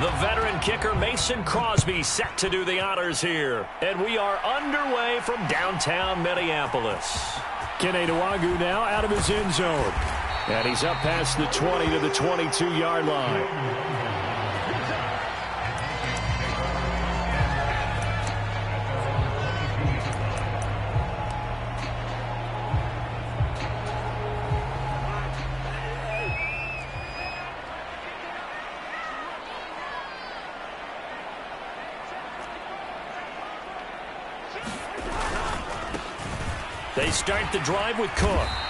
The veteran kicker Mason Crosby set to do the honors here. And we are underway from downtown Minneapolis. Kene Nwangu now out of his end zone. And he's up past the 20 to the 22-yard line. They start the drive with Cook.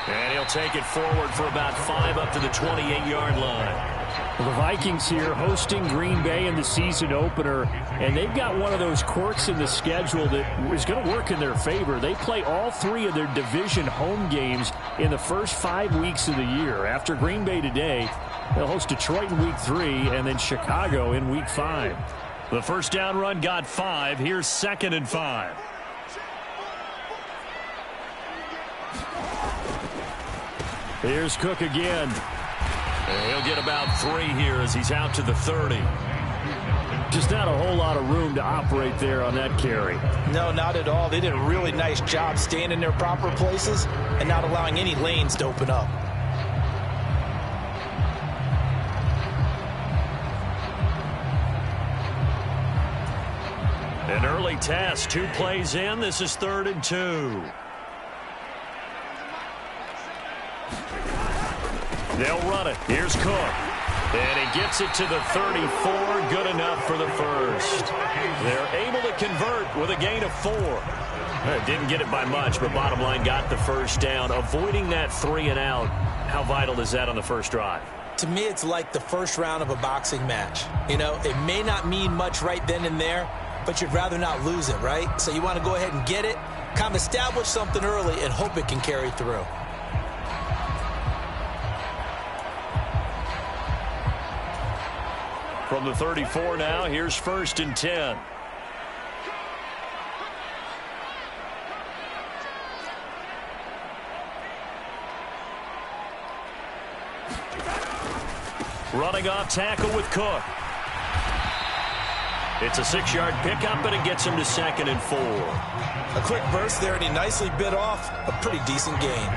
And he'll take it forward for about 5 up to the 28-yard line. Well, the Vikings here hosting Green Bay in the season opener. And they've got one of those quirks in the schedule that is going to work in their favor. They play all 3 of their division home games in the first 5 weeks of the year. After Green Bay today, they'll host Detroit in week 3 and then Chicago in week 5. The first down run got 5. Here's 2nd and 5. Here's Cook again. And he'll get about 3 here as he's out to the 30. Just not a whole lot of room to operate there on that carry. No, not at all. They did a really nice job staying in their proper places and not allowing any lanes to open up. An early test, 2 plays in. This is 3rd and 2. They'll run it. Here's Cook. And he gets it to the 34. Good enough for the first. They're able to convert with a gain of 4. Didn't get it by much, but bottom line got the first down. Avoiding that 3 and out. How vital is that on the first drive? To me, it's like the first round of a boxing match. You know, it may not mean much right then and there, but you'd rather not lose it, right? So you want to go ahead and get it, kind of establish something early, and hope it can carry through. From the 34 now, here's 1st and 10. Running off tackle with Cook. It's a 6-yard pickup, and it gets him to 2nd and 4. A quick burst there, and he nicely bit off a pretty decent gain.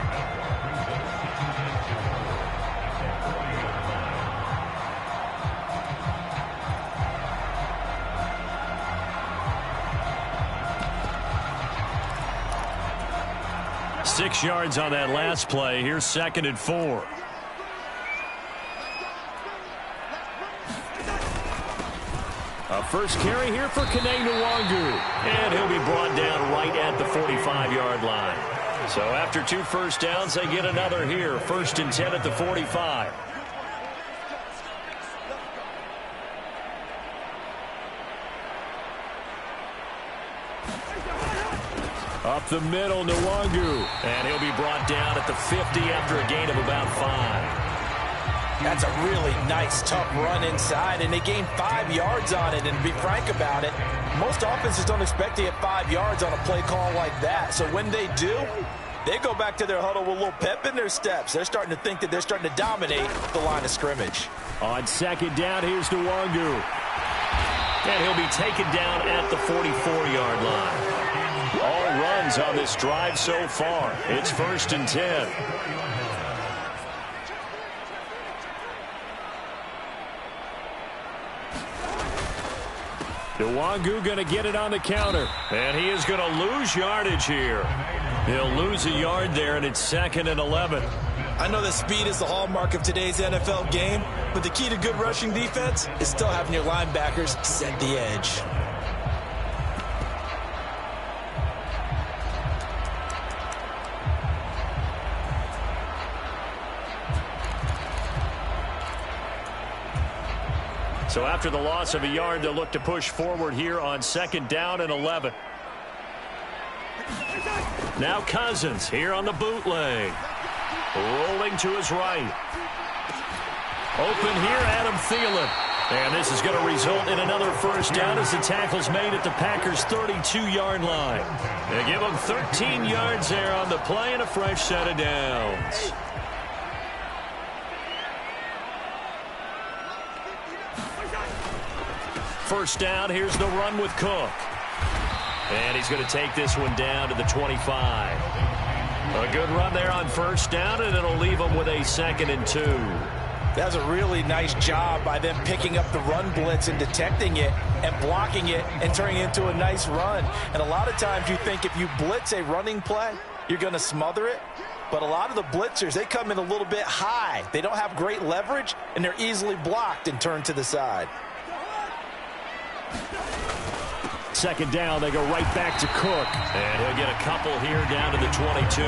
Six yards on that last play. Here's 2nd and 4. A first carry here for Kene Nwangu. And he'll be brought down right at the 45-yard line. So after 2 first downs, they get another here. 1st and 10 at the 45. Up the middle, Nwangu. And he'll be brought down at the 50 after a gain of about 5. That's a really nice, tough run inside, and they gained 5 yards on it. And to be frank about it, most offenses don't expect to get 5 yards on a play call like that. So when they do, they go back to their huddle with a little pep in their steps. They're starting to think that they're starting to dominate the line of scrimmage. On 2nd down, here's Nwangu. And he'll be taken down at the 44-yard line. All runs on this drive so far. It's 1st and 10. Nwangu going to get it on the counter. And he is going to lose yardage here. He'll lose a yard there, and it's 2nd and 11. I know that speed is the hallmark of today's NFL game, but the key to good rushing defense is still having your linebackers set the edge. So after the loss of a yard, they'll look to push forward here on 2nd down and 11. Now Cousins here on the bootleg. Rolling to his right. Open here, Adam Thielen. And this is going to result in another first down as the tackle's made at the Packers' 32-yard line. They give them 13 yards there on the play and a fresh set of downs. First down, here's the run with Cook. And he's going to take this one down to the 25. A good run there on first down, and it'll leave him with a 2nd and 2. That's a really nice job by them picking up the run blitz and detecting it and blocking it and turning it into a nice run. And a lot of times you think if you blitz a running play, you're going to smother it. But a lot of the blitzers, they come in a little bit high. They don't have great leverage, and they're easily blocked and turned to the side. 2nd down, they go right back to Cook. And he'll get a couple here down to the 22.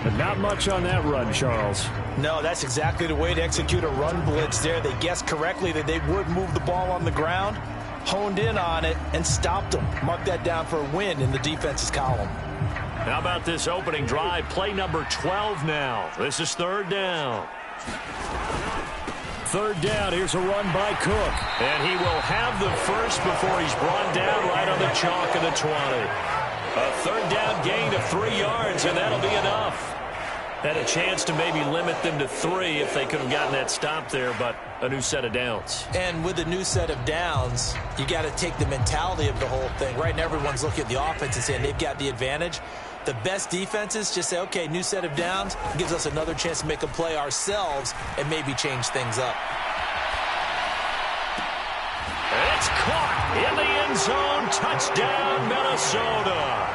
But not much on that run, Charles. No, that's exactly the way to execute a run blitz there. They guessed correctly that they would move the ball on the ground, honed in on it, and stopped them. Mark that down for a win in the defense's column. How about this opening drive? Play number 12 now. This is 3rd down. 3rd down, here's a run by Cook. And he will have the first before he's brought down right on the chalk of the 20. A 3rd down gain of 3 yards, and that'll be enough. Had a chance to maybe limit them to 3 if they could have gotten that stop there, but a new set of downs. And with a new set of downs, you got to take the mentality of the whole thing. Right now, everyone's looking at the offense and saying they've got the advantage. The best defenses just say, okay, new set of downs, gives us another chance to make a play ourselves and maybe change things up. It's caught in the end zone. Touchdown, Minnesota.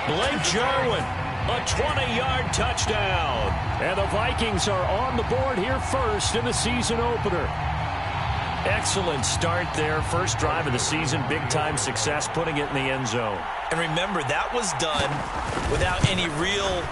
Blake Jarwin, a 20-yard touchdown. And the Vikings are on the board here first in the season opener. Excellent start there. First drive of the season, big-time success, putting it in the end zone. And remember, that was done without any real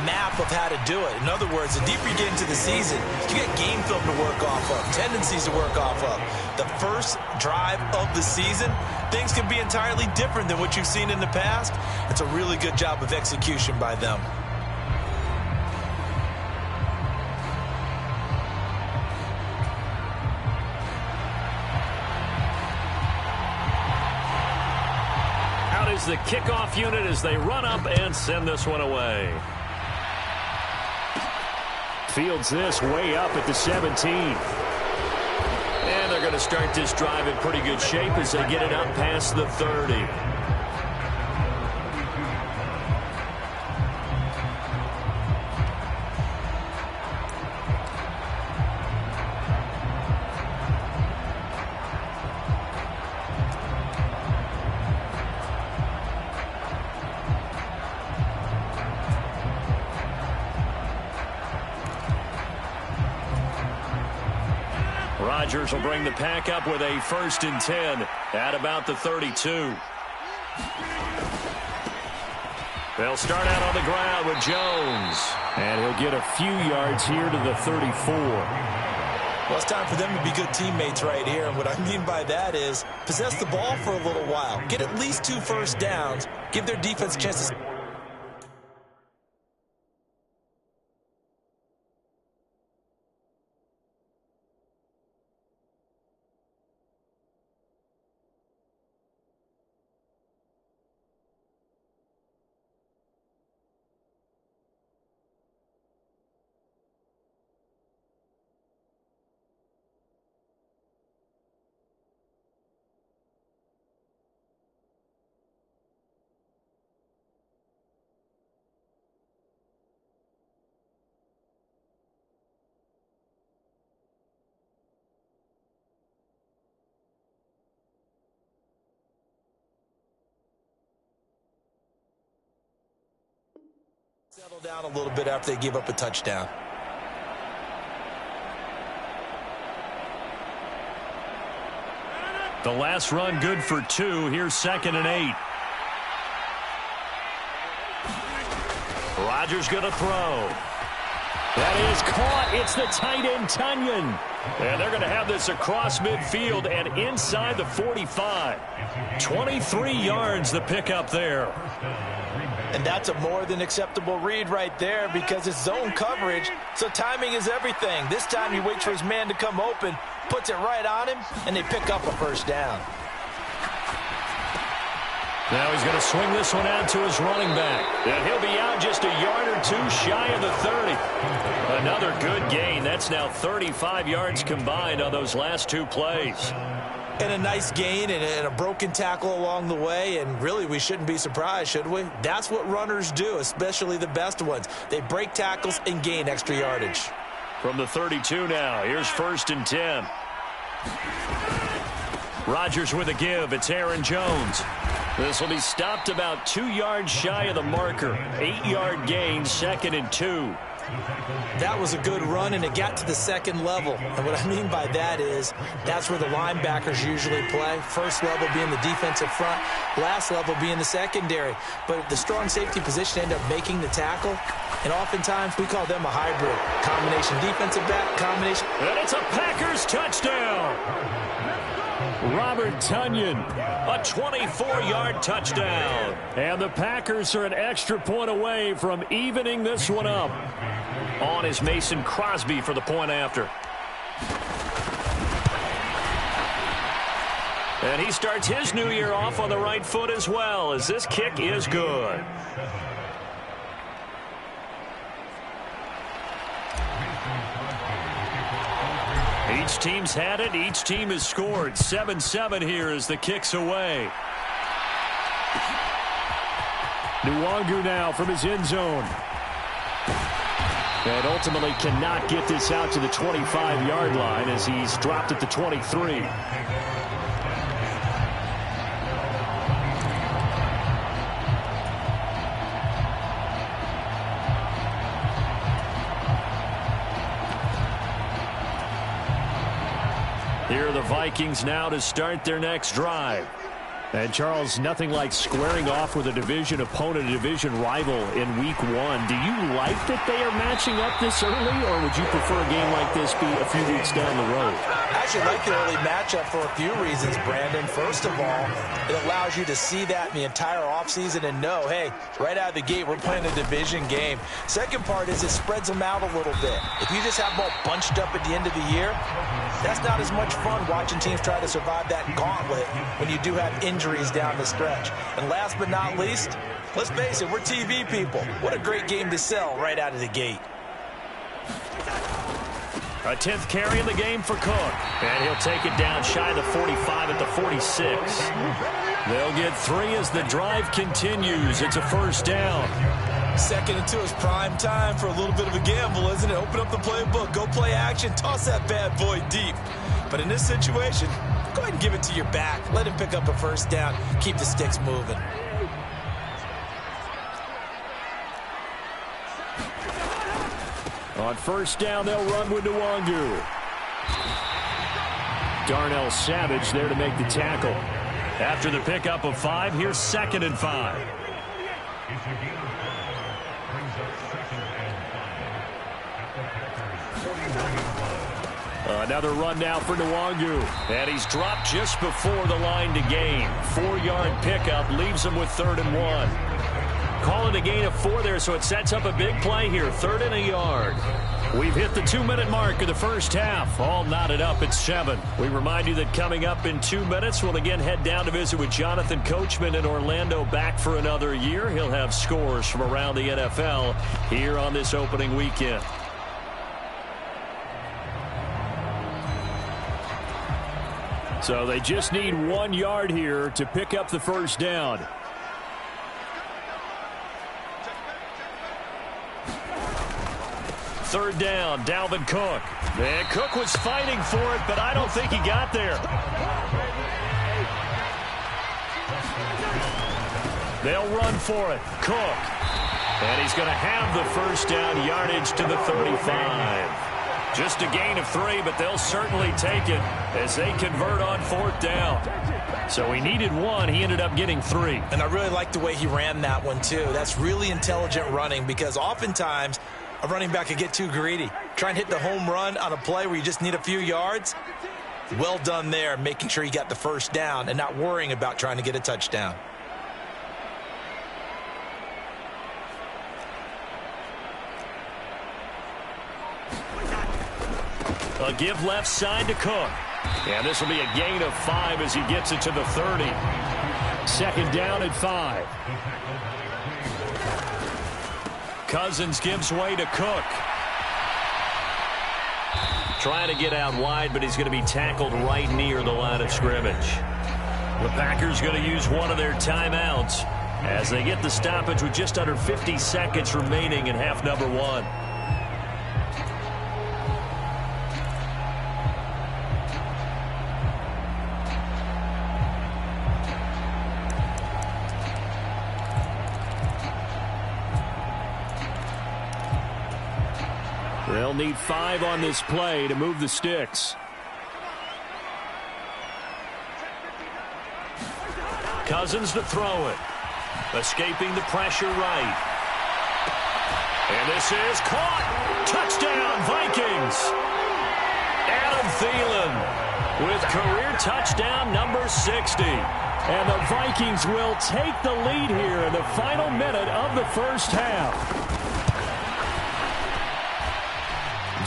map of how to do it. In other words, the deeper you get into the season, you get game film to work off of, tendencies to work off of. The first drive of the season, things can be entirely different than what you've seen in the past. It's a really good job of execution by them. The kickoff unit as they run up and send this one away. Fields this way up at the 17. And they're going to start this drive in pretty good shape as they get it up past the 30. Rodgers will bring the pack up with a 1st and 10 at about the 32. They'll start out on the ground with Jones. And he'll get a few yards here to the 34. Well, it's time for them to be good teammates right here. And what I mean by that is possess the ball for a little while. Get at least 2 first downs. Give their defense a chance to... settle down a little bit after they give up a touchdown. The last run good for 2. Here's 2nd and 8. Rodgers going to throw. That is caught. It's the tight end, Tunyon. And they're going to have this across midfield and inside the 45. 23 yards the pickup there. And that's a more than acceptable read right there because it's zone coverage, so timing is everything. This time he waits for his man to come open, puts it right on him, and they pick up a first down. Now he's going to swing this one out to his running back. And he'll be out just a yard or 2 shy of the 30. Another good gain. That's now 35 yards combined on those last 2 plays. And a nice gain and a broken tackle along the way, and really we shouldn't be surprised, should we? That's what runners do, especially the best ones. They break tackles and gain extra yardage. From the 32 now, here's 1st and 10. Rodgers with a give. It's Aaron Jones. This will be stopped about 2 yards shy of the marker. 8-yard gain, 2nd and 2. That was a good run, and it got to the second level. And what I mean by that is that's where the linebackers usually play. First level being the defensive front, last level being the secondary. But the strong safety position ended up making the tackle, and oftentimes we call them a hybrid. Combination defensive back, combination. And it's a Packers touchdown. Robert Tonyan. A 24-yard touchdown. And the Packers are an extra point away from evening this one up. On is Mason Crosby for the point after. And he starts his new year off on the right foot as well, as this kick is good. Each team's had it. Each team has scored. 7-7 here as the kick's away. Nwangu now from his end zone. And ultimately cannot get this out to the 25-yard line as he's dropped at the 23. Here are the Vikings now to start their next drive. And, Charles, nothing like squaring off with a division opponent, a division rival in Week 1. Do you like that they are matching up this early, or would you prefer a game like this be a few weeks down the road? I actually like the early matchup for a few reasons, Brandon. First of all, it allows you to see that in the entire offseason and know, hey, right out of the gate, we're playing a division game. Second part is it spreads them out a little bit. If you just have them all bunched up at the end of the year, that's not as much fun watching teams try to survive that gauntlet when you do have injuries down the stretch. And last but not least, let's face it, we're TV people. What a great game to sell right out of the gate. A 10th carry in the game for Cook. And he'll take it down shy of the 45 at the 46. They'll get 3 as the drive continues. It's a first down. 2nd and 2 is prime time for a little bit of a gamble, isn't it? Open up the playbook, go play action, toss that bad boy deep. But in this situation, go ahead and give it to your back. Let him pick up a first down. Keep the sticks moving. On first down, they'll run with Nwangu. Darnell Savage there to make the tackle. After the pickup of 5, here's 2nd and 5. Another run now for Nwangu. And he's dropped just before the line to gain. 4-yard pickup leaves him with 3rd and 1. Calling a gain of 4 there, so it sets up a big play here. 3rd and a yard. We've hit the 2-minute mark of the first half. All knotted up at 7. We remind you that coming up in 2 minutes, we'll again head down to visit with Jonathan Coachman in Orlando, back for another year. He'll have scores from around the NFL here on this opening weekend. So they just need 1 yard here to pick up the first down. Third down, Dalvin Cook. And Cook was fighting for it, but I don't think he got there. They'll run for it. Cook. And he's going to have the first down, yardage to the 35. Just a gain of 3, but they'll certainly take it as they convert on 4th down. So he needed 1. He ended up getting 3. And I really like the way he ran that one, too. That's really intelligent running because oftentimes a running back could get too greedy. Try and hit the home run on a play where you just need a few yards. Well done there, making sure you got the first down and not worrying about trying to get a touchdown. A give left side to Cook. And this will be a gain of 5 as he gets it to the 30. 2nd down and 5. Cousins gives way to Cook. Trying to get out wide, but he's going to be tackled right near the line of scrimmage. The Packers going to use one of their timeouts as they get the stoppage with just under 50 seconds remaining in half number 1. They'll need 5 on this play to move the sticks. Cousins to throw it. Escaping the pressure right. And this is caught. Touchdown, Vikings. Adam Thielen with career touchdown number 60. And the Vikings will take the lead here in the final minute of the first half.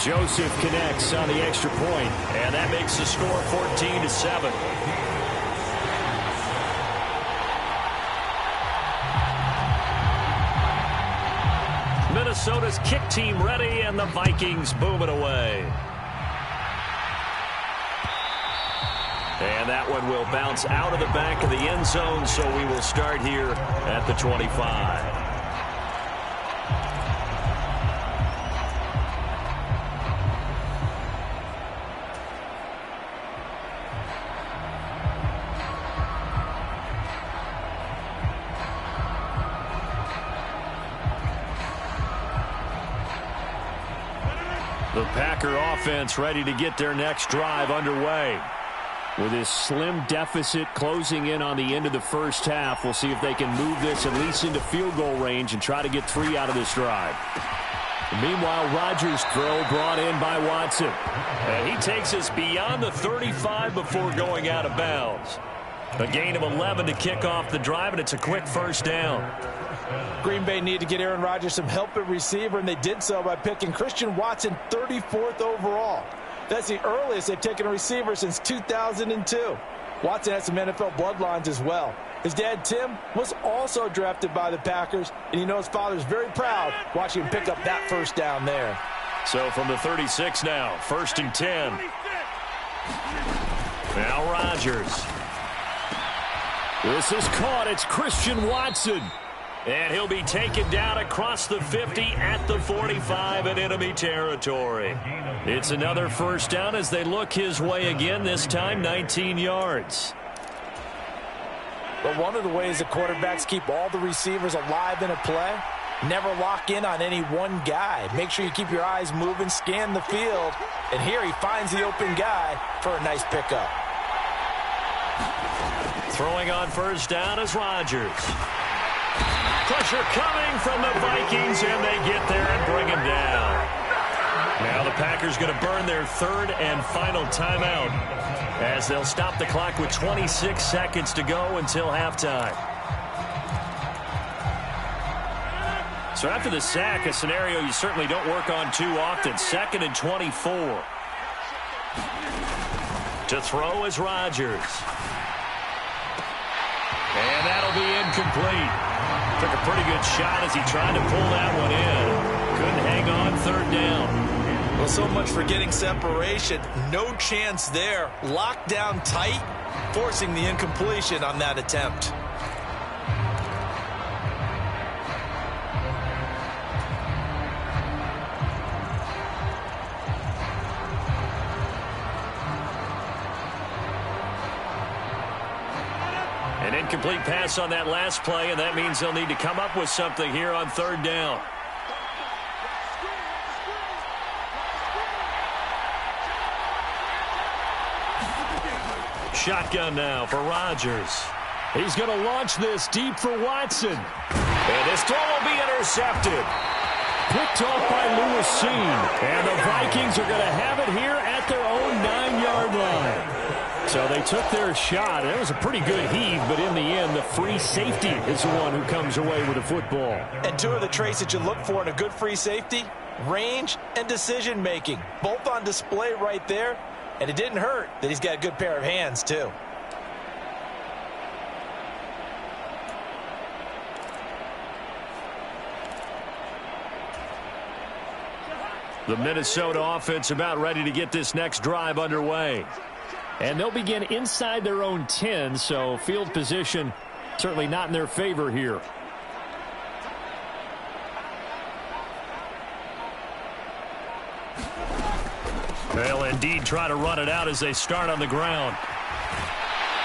Joseph connects on the extra point, and that makes the score 14-7. Minnesota's kick team ready, and the Vikings boom it away. And that one will bounce out of the back of the end zone, so we will start here at the 25. The Packer offense ready to get their next drive underway. With this slim deficit closing in on the end of the first half, we'll see if they can move this at least into field goal range and try to get 3 out of this drive. Meanwhile, Rodgers' throw brought in by Watson. And he takes us beyond the 35 before going out of bounds. A gain of 11 to kick off the drive, and it's a quick first down. Green Bay needed to get Aaron Rodgers some help at receiver, and they did so by picking Christian Watson 34th overall. That's the earliest they've taken a receiver since 2002. Watson has some NFL bloodlines as well. His dad, Tim, was also drafted by the Packers, and you know his father's very proud watching him pick up that first down there. So from the 36 now, 1st and 10. Now Rodgers. This is caught. It's Christian Watson. And he'll be taken down across the 50 at the 45 in enemy territory. It's another first down as they look his way again, this time 19 yards. But one of the ways the quarterbacks keep all the receivers alive in a play, never lock in on any one guy. Make sure you keep your eyes moving, scan the field. And here he finds the open guy for a nice pickup. Throwing on first down is Rodgers. Pressure coming from the Vikings, and they get there and bring him down. Now the Packers going to burn their 3rd and final timeout as they'll stop the clock with 26 seconds to go until halftime. So after the sack, a scenario you certainly don't work on too often. 2nd and 24. To throw is Rodgers. And that'll be incomplete. Took a pretty good shot as he tried to pull that one in. Couldn't hang on 3rd down. Well, so much for getting separation. No chance there. Locked down tight, forcing the incompletion on that attempt. An incomplete pass on that last play, and that means they'll need to come up with something here on 3rd down. Shotgun now for Rodgers. He's going to launch this deep for Watson. And this throw will be intercepted. Picked off by Lewis Seen. And the Vikings are going to have it here at their own 9-yard line. So they took their shot. It was a pretty good heave, but in the end, the free safety is the one who comes away with the football. And 2 of the traits that you look for in a good free safety, range and decision-making. Both on display right there. And it didn't hurt that he's got a good pair of hands, too. The Minnesota offense about ready to get this next drive underway. And they'll begin inside their own 10, so field position certainly not in their favor here. They'll indeed try to run it out as they start on the ground.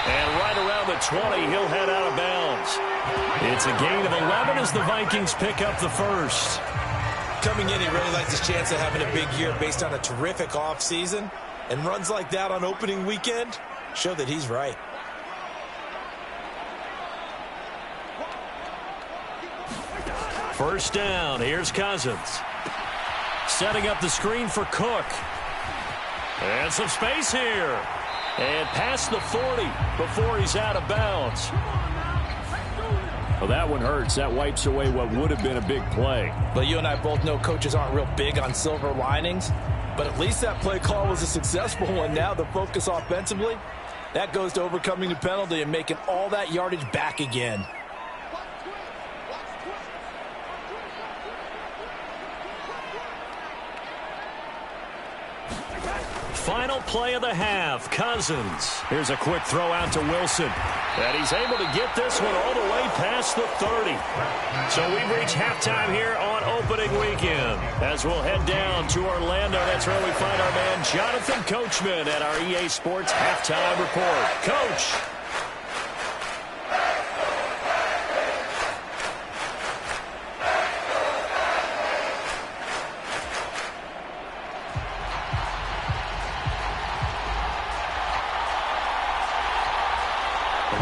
And right around the 20, he'll head out of bounds. It's a gain of 11 as the Vikings pick up the first. Coming in, he really likes his chance of having a big year based on a terrific offseason. And runs like that on opening weekend show that he's right. First down, here's Cousins. Setting up the screen for Cook. And some space here. And past the 40 before he's out of bounds. Well, that one hurts. That wipes away what would have been a big play. But you and I both know coaches aren't real big on silver linings. But at least that play call was a successful one. Now the focus offensively, that goes to overcoming the penalty and making all that yardage back again. Final play of the half, Cousins. Here's a quick throw out to Wilson. And he's able to get this one all the way past the 30. So we've reached halftime here on opening weekend. As we'll head down to Orlando, that's where we find our man Jonathan Coachman at our EA Sports Halftime Report. Coach.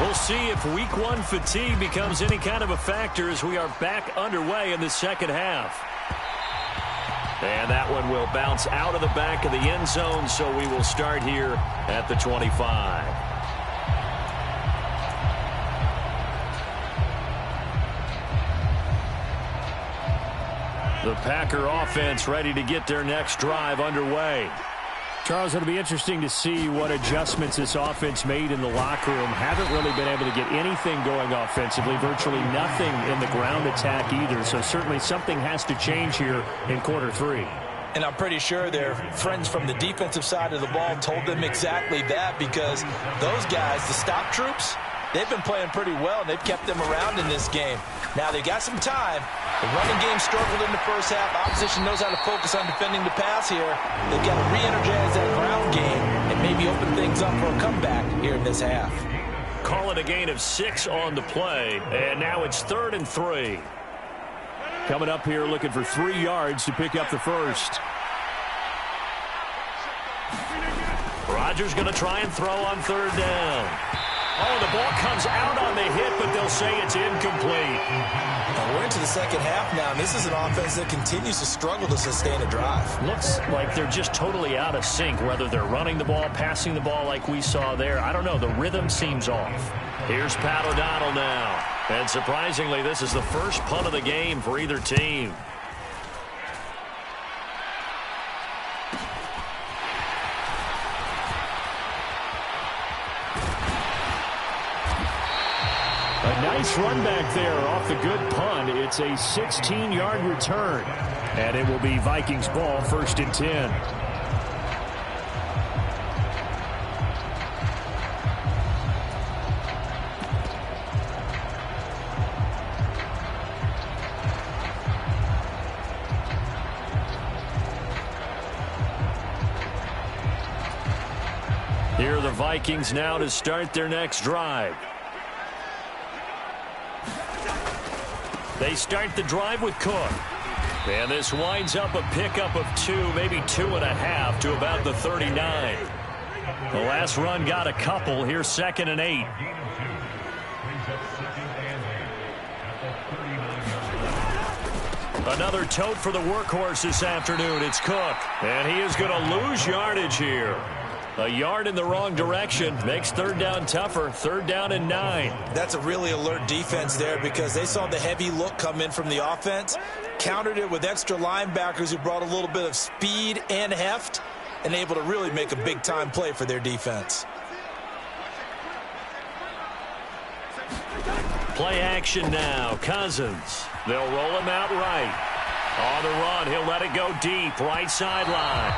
We'll see if week one fatigue becomes any kind of a factor as we are back underway in the second half. And that one will bounce out of the back of the end zone, so we will start here at the 25. The Packer offense ready to get their next drive underway. Charles, it'll be interesting to see what adjustments this offense made in the locker room. Haven't really been able to get anything going offensively, virtually nothing in the ground attack either. So certainly something has to change here in quarter three. And I'm pretty sure their friends from the defensive side of the ball told them exactly that, because those guys, the stop troops, they've been playing pretty well, and they've kept them around in this game. Now, they got some time. The running game struggled in the first half. Opposition knows how to focus on defending the pass here. They've got to re-energize that ground game and maybe open things up for a comeback here in this half. Call it a gain of 6 on the play, and now it's 3rd and 3. Coming up here looking for 3 yards to pick up the first. Rodgers going to try and throw on 3rd down. Oh, the ball comes out on the hit, but they'll say it's incomplete. Now we're into the second half now, and this is an offense that continues to struggle to sustain a drive. Looks like they're just totally out of sync, whether they're running the ball, passing the ball like we saw there. I don't know. The rhythm seems off. Here's Pat O'Donnell now. And surprisingly, this is the first punt of the game for either team. A nice run back there off the good punt. It's a 16-yard return. And it will be Vikings ball, 1st and 10. Here are the Vikings now to start their next drive. They start the drive with Cook. And this winds up a pickup of 2, maybe 2.5 to about the 39. The last run got a couple. Here's 2nd and 8. Another tote for the workhorse this afternoon. It's Cook. And he is going to lose yardage here. A yard in the wrong direction makes 3rd down tougher. 3rd down and 9. That's a really alert defense there, because they saw the heavy look come in from the offense, countered it with extra linebackers who brought a little bit of speed and heft, and able to really make a big-time play for their defense. Play action now. Cousins. They'll roll him out right. On the run, he'll let it go deep, right sideline.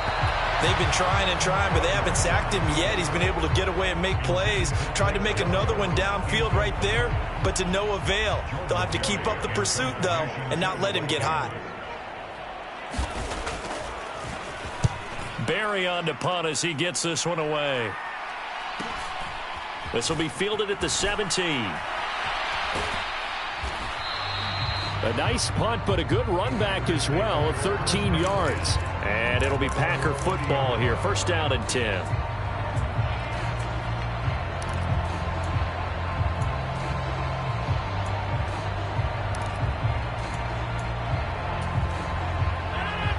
They've been trying and trying, but they haven't sacked him yet. He's been able to get away and make plays. Tried to make another one downfield right there, but to no avail. They'll have to keep up the pursuit, though, and not let him get hot. Barry on to punt as he gets this one away. This will be fielded at the 17. A nice punt, but a good run back as well of 13 yards. And it'll be Packer football here. First down and 10.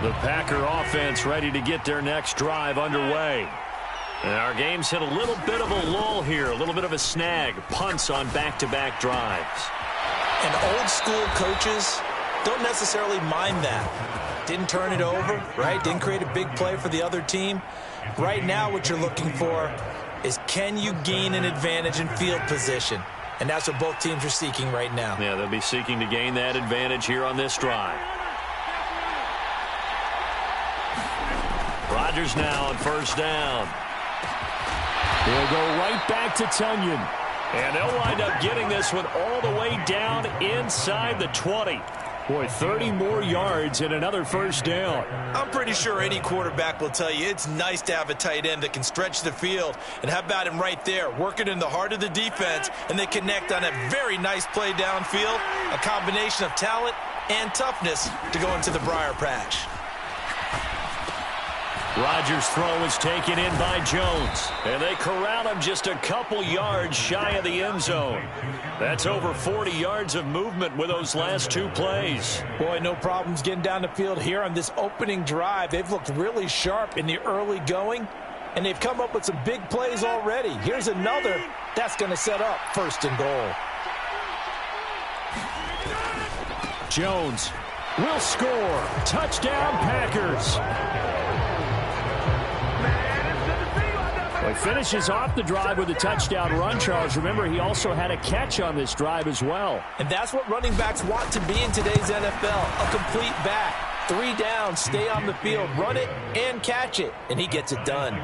The Packer offense ready to get their next drive underway. And our game's hit a little bit of a lull here, a little bit of a snag. Punts on back-to-back drives. And old school coaches don't necessarily mind that. Didn't turn it over, right? Didn't create a big play for the other team. Right now what you're looking for is, can you gain an advantage in field position? And that's what both teams are seeking right now. Yeah, they'll be seeking to gain that advantage here on this drive. Rodgers now on first down. He'll go right back to Tunyon. And they'll wind up getting this one all the way down inside the 20. Boy, 30 more yards and another first down. I'm pretty sure any quarterback will tell you it's nice to have a tight end that can stretch the field. And how about him right there, working in the heart of the defense, and they connect on a very nice play downfield, a combination of talent and toughness to go into the briar patch. Rodgers' throw is taken in by Jones. And they corral him just a couple yards shy of the end zone. That's over 40 yards of movement with those last two plays. Boy, no problems getting down the field here on this opening drive. They've looked really sharp in the early going, and they've come up with some big plays already. Here's another that's going to set up first and goal. Jones will score. Touchdown, Packers. He finishes off the drive with a touchdown run, Charles. Remember, he also had a catch on this drive as well. And that's what running backs want to be in today's NFL, a complete back. 3 down, stay on the field, run it, and catch it. And he gets it done.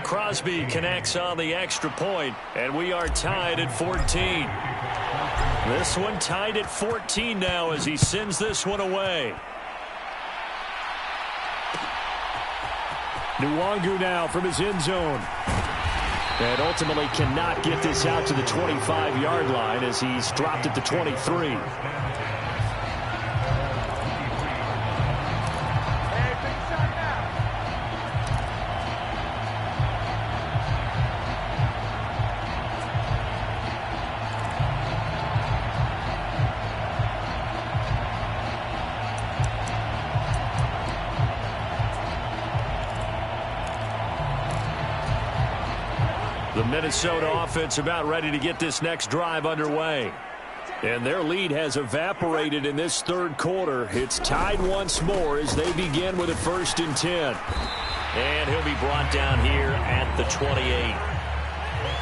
Crosby connects on the extra point, and we are tied at 14. This one tied at 14 now as he sends this one away. Nwangu now from his end zone. And ultimately cannot get this out to the 25-yard line as he's dropped at the 23. The Minnesota offense about ready to get this next drive underway. And their lead has evaporated in this third quarter. It's tied once more as they begin with a 1st and 10. And he'll be brought down here at the 28.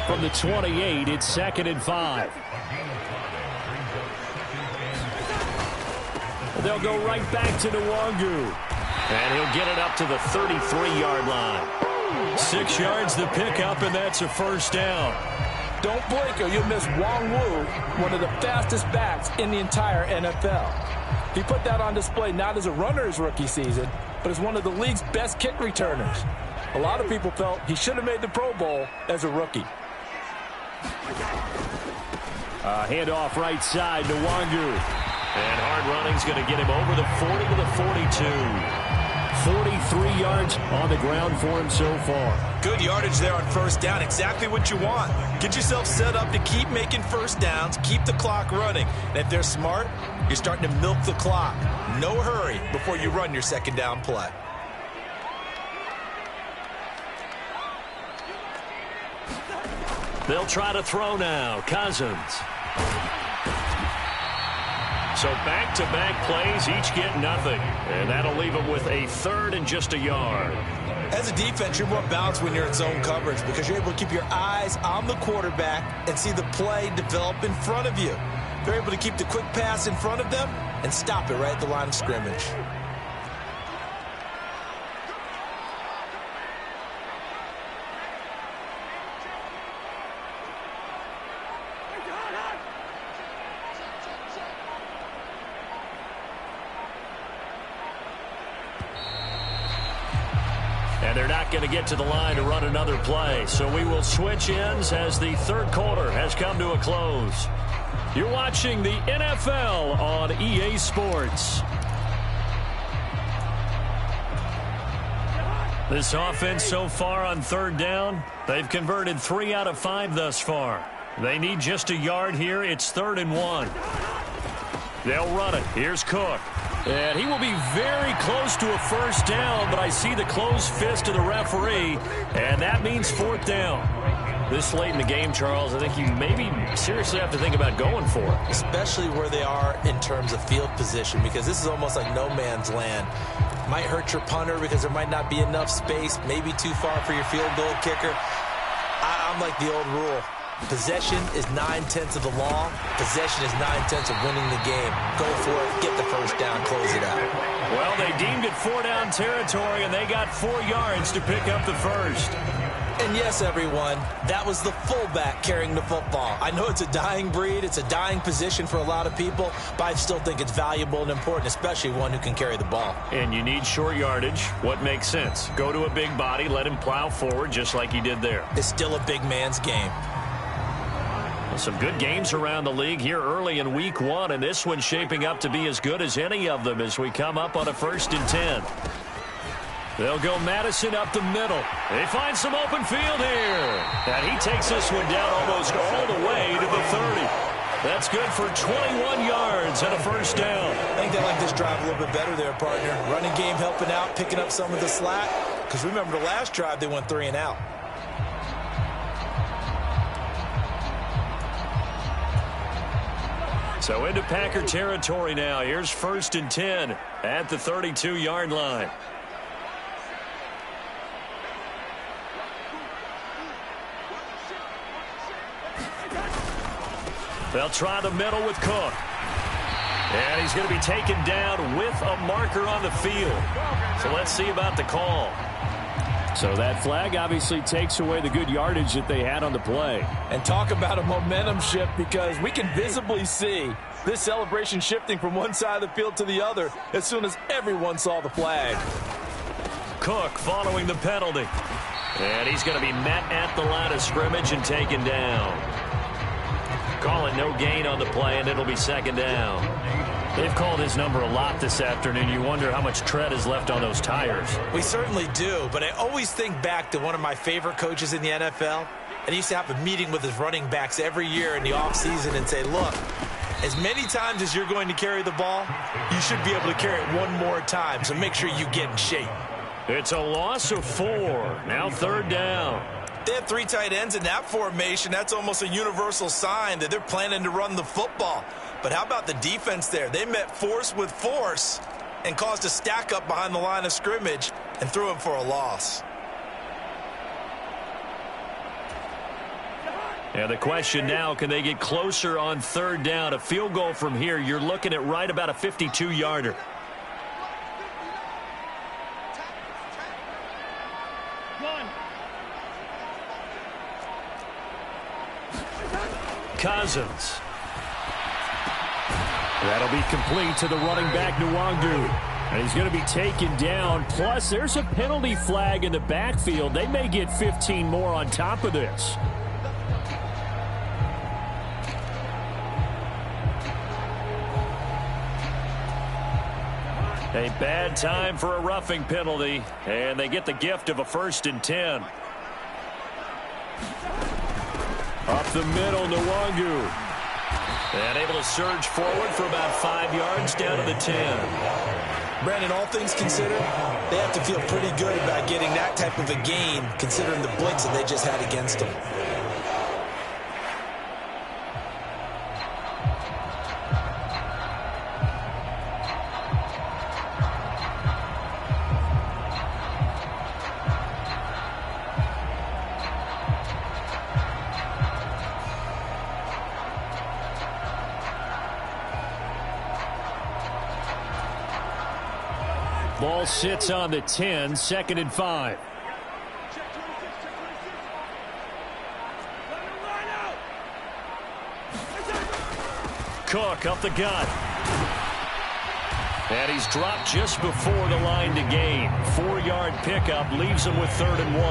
From the 28, it's 2nd and 5. They'll go right back to Nwangu. And he'll get it up to the 33-yard line. 6 yards the pickup, and that's a first down. Don't blink or you'll miss Wong Wu, one of the fastest backs in the entire NFL. He put that on display not as a runner his rookie season, but as one of the league's best kick returners. A lot of people felt he should have made the Pro Bowl as a rookie. Handoff right side to Nwangu. And hard running's going to get him over the 40 to the 42. 43 yards on the ground for him so far. Good yardage there on first down. Exactly what you want. Get yourself set up to keep making first downs, keep the clock running. And if they're smart, you're starting to milk the clock. No hurry before you run your second down play. They'll try to throw now. Cousins. So back-to-back plays, each get nothing. And that'll leave them with a 3rd and just a yard. As a defense, you're more balanced when you're in zone coverage because you're able to keep your eyes on the quarterback and see the play develop in front of you. They're able to keep the quick pass in front of them and stop it right at the line of scrimmage. not going to get to the line to run another play. So we will switch ends as the third quarter has come to a close. You're watching the NFL on EA Sports. This offense so far on third down, they've converted 3 out of 5 thus far. They need just a yard here. It's 3rd and 1. They'll run it. Here's Cook. And he will be very close to a first down, but I see the closed fist of the referee, and that means 4th down. This late in the game, Charles, I think you maybe seriously have to think about going for it. Especially where they are in terms of field position, because this is almost like no man's land. Might hurt your punter because there might not be enough space, maybe too far for your field goal kicker. I'm like the old rule. Possession is 9/10 of the law. Possession is 9/10 of winning the game. Go for it. Get the first down. Close it out. Well, they deemed it 4-down territory, and they got 4 yards to pick up the first. And yes, everyone, that was the fullback carrying the football. I know it's a dying breed. It's a dying position for a lot of people, but I still think it's valuable and important, especially one who can carry the ball. And you need short yardage. What makes sense? Go to a big body, let him plow forward just like he did there. It's still a big man's game. Some good games around the league here early in week 1, and this one's shaping up to be as good as any of them as we come up on a 1st and 10. They'll go Madison up the middle. They find some open field here. And he takes this one down almost all the way to the 30. That's good for 21 yards and a first down. I think they like this drive a little bit better there, partner. Running game helping out, picking up some of the slack. Because remember the last drive, they went 3 and out. So into Packer territory now. Here's 1st and 10 at the 32-yard line. They'll try the middle with Cook. And he's going to be taken down with a marker on the field. So let's see about the call. So that flag obviously takes away the good yardage that they had on the play. And talk about a momentum shift, because we can visibly see this celebration shifting from one side of the field to the other as soon as everyone saw the flag. Cook following the penalty. And he's going to be met at the line of scrimmage and taken down. Call it no gain on the play, and it'll be 2nd down. They've called his number a lot this afternoon. You wonder how much tread is left on those tires. We certainly do, but I always think back to one of my favorite coaches in the NFL. And he used to have a meeting with his running backs every year in the offseason and say, look, as many times as you're going to carry the ball, you should be able to carry it one more time, so make sure you get in shape. It's a loss of 4. Now 3rd down. They have 3 tight ends in that formation. That's almost a universal sign that they're planning to run the football. But how about the defense there? They met force with force and caused a stack up behind the line of scrimmage and threw him for a loss. And the question now, can they get closer on 3rd down? A field goal from here, you're looking at right about a 52-yarder. Cousins. That'll be complete to the running back, Nwangu. And he's going to be taken down. Plus, there's a penalty flag in the backfield. They may get 15 more on top of this. A bad time for a roughing penalty, and they get the gift of a 1st and 10. Up the middle, Nwangu. And able to surge forward for about 5 yards down to the 10. Brandon, all things considered, they have to feel pretty good about getting that type of a gain, considering the blitz that they just had against them. Ball sits on the 10, 2nd and 5. Cook up the gut. And he's dropped just before the line to gain. 4-yard pickup leaves him with 3rd and 1.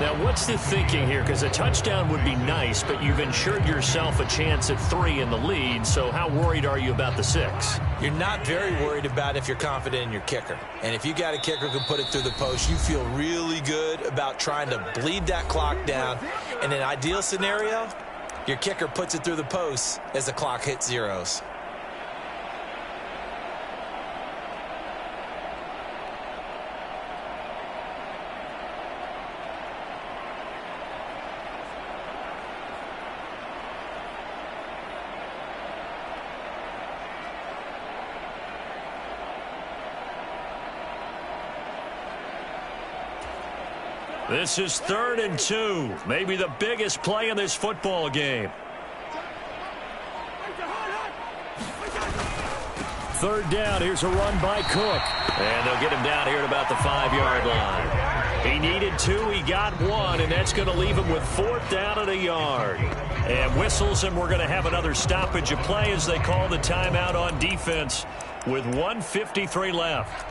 Now, what's the thinking here? Because a touchdown would be nice, but you've ensured yourself a chance at 3 in the lead, so how worried are you about the 6? You're not very worried about if you're confident in your kicker. And if you got a kicker who can put it through the post, you feel really good about trying to bleed that clock down. In an ideal scenario, your kicker puts it through the post as the clock hits zeros. This is 3rd and 2. Maybe the biggest play in this football game. 3rd down. Here's a run by Cook. And they'll get him down here at about the 5-yard line. He needed 2. He got 1, and that's going to leave him with 4th down at a yard. And whistles, and we're going to have another stoppage of play as they call the timeout on defense with 1:53 left.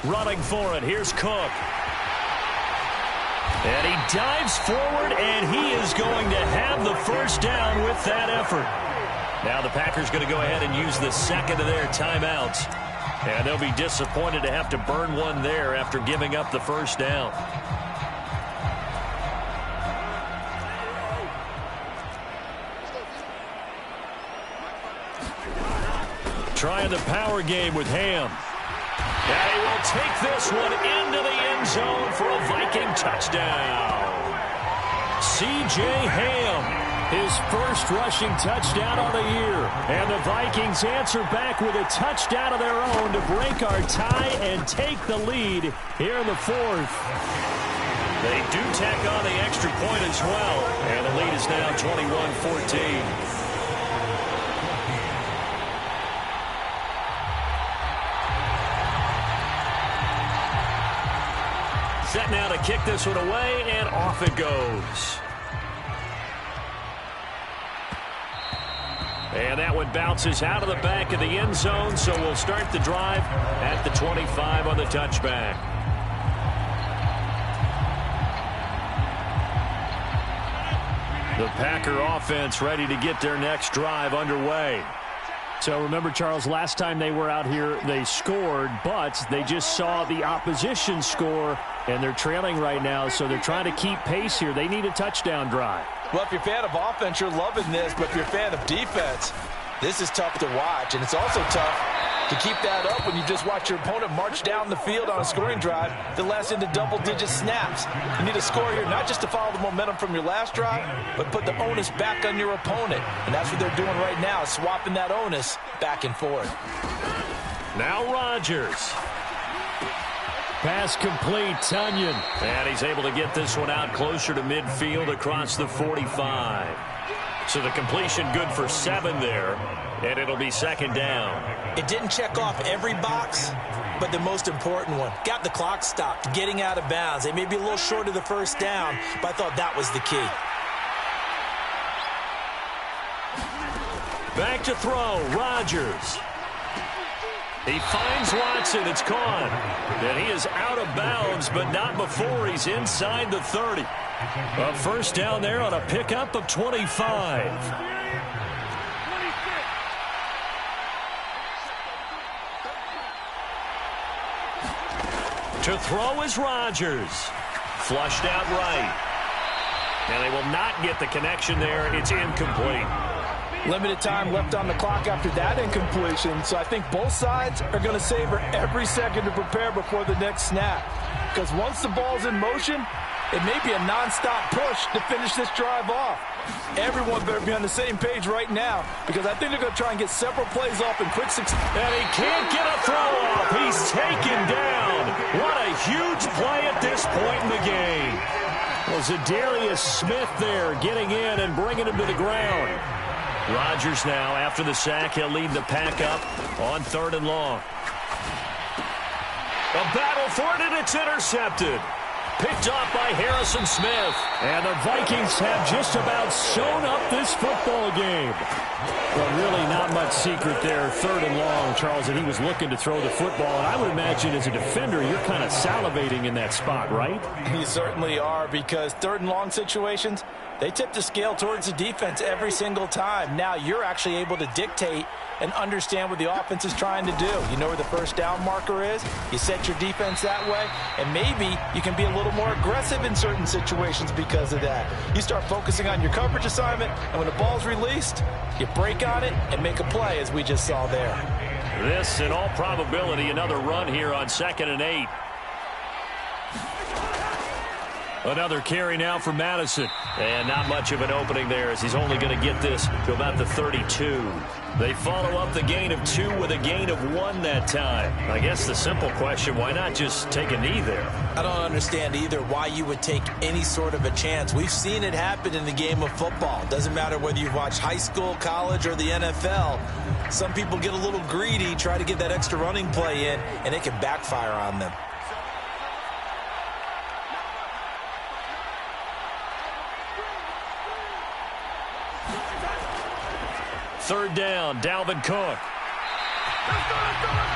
Running for it, here's Cook. And he dives forward, and he is going to have the 1st down with that effort. Now the Packers going to go ahead and use the 2nd of their timeouts. And they'll be disappointed to have to burn one there after giving up the 1st down. Trying the power game with Ham. And he will take this one into the end zone for a Viking touchdown. C.J. Ham, his 1st rushing touchdown on the year. And the Vikings answer back with a touchdown of their own to break our tie and take the lead here in the 4th. They do tack on the extra point as well. And the lead is now 21-14. Set now to kick this one away, and off it goes. And that one bounces out of the back of the end zone, so we'll start the drive at the 25 on the touchback. The Packer offense ready to get their next drive underway. So remember, Charles, last time they were out here, they scored, but they just saw the opposition score, and they're trailing right now, so they're trying to keep pace here. They need a touchdown drive. Well, if you're a fan of offense, you're loving this, but if you're a fan of defense, this is tough to watch, and it's also tough to keep that up when you just watch your opponent march down the field on a scoring drive that lasts into double-digit snaps. You need a score here not just to follow the momentum from your last drive, but put the onus back on your opponent. And that's what they're doing right now, swapping that onus back and forth. Now Rodgers. Pass complete, Tunyon. And he's able to get this one out closer to midfield across the 45. So the completion good for 7 there, and it'll be 2nd down. It didn't check off every box, but the most important one. Got the clock stopped, getting out of bounds. They may be a little short of the 1st down, but I thought that was the key. Back to throw, Rodgers. He finds Watson, it's caught. And he is out of bounds, but not before he's inside the 30. A 1st down there on a pickup of 25. To throw is Rodgers. Flushed out right. And they will not get the connection there. It's incomplete. Limited time left on the clock after that incompletion, so I think both sides are going to savor every second to prepare before the next snap. Because once the ball's in motion, It may be a nonstop push to finish this drive off. Everyone better be on the same page right now because I think they're going to try and get several plays off in quick succession. And he can't get a throw off. He's taken down. What a huge play at this point in the game. Well, Zadarius Smith there getting in and bringing him to the ground. Rodgers now, after the sack, he'll lead the pack up on 3rd and long. A battle for it, and it's intercepted. Picked off by Harrison Smith. And the Vikings have just about sewn up this football game. Well, really not much secret there. 3rd and long, Charles, and he was looking to throw the football. And I would imagine as a defender, you're kind of salivating in that spot, right? You certainly are, because 3rd and long situations, they tip the scale towards the defense every single time. Now you're actually able to dictate and understand what the offense is trying to do. You know where the first down marker is. You set your defense that way, and maybe you can be a little more aggressive in certain situations because of that. You start focusing on your coverage assignment, and when the ball's released, you break on it and make a play, as we just saw there. This, in all probability, another run here on 2nd and 8. Another carry now for Madison. And not much of an opening there as he's only going to get this to about the 32. They follow up the gain of 2 with a gain of 1 that time. I guess the simple question, why not just take a knee there? I don't understand either why you would take any sort of a chance. We've seen it happen in the game of football. Doesn't matter whether you've watched high school, college, or the NFL. Some people get a little greedy, try to get that extra running play in, and it can backfire on them. Third down, Dalvin Cook.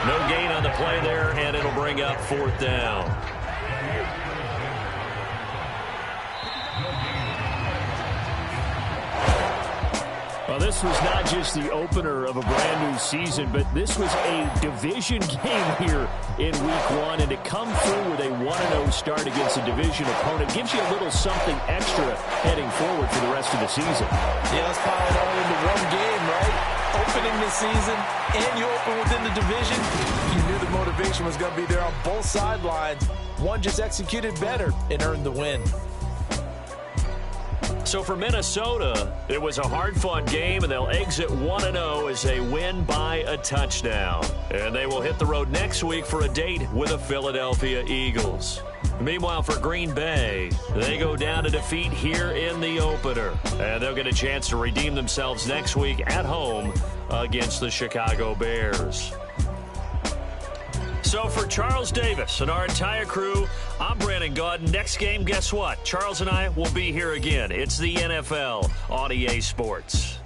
No gain on the play there, and it'll bring up 4th down. Well, this was not just the opener of a brand new season, but this was a division game here in Week 1. And to come through with a 1-0 start against a division opponent gives you a little something extra heading forward for the rest of the season. Yeah, let's pile it all into one game, right? Opening the season, and you open within the division. You knew the motivation was going to be there on both sidelines. One just executed better and earned the win. So for Minnesota, it was a hard-fought game, and they'll exit 1-0 as they win by a touchdown. And they will hit the road next week for a date with the Philadelphia Eagles. Meanwhile, for Green Bay, they go down to defeat here in the opener. And they'll get a chance to redeem themselves next week at home against the Chicago Bears. So for Charles Davis and our entire crew, I'm Brandon Gaudin. Next game, guess what? Charles and I will be here again. It's the NFL on EA Sports.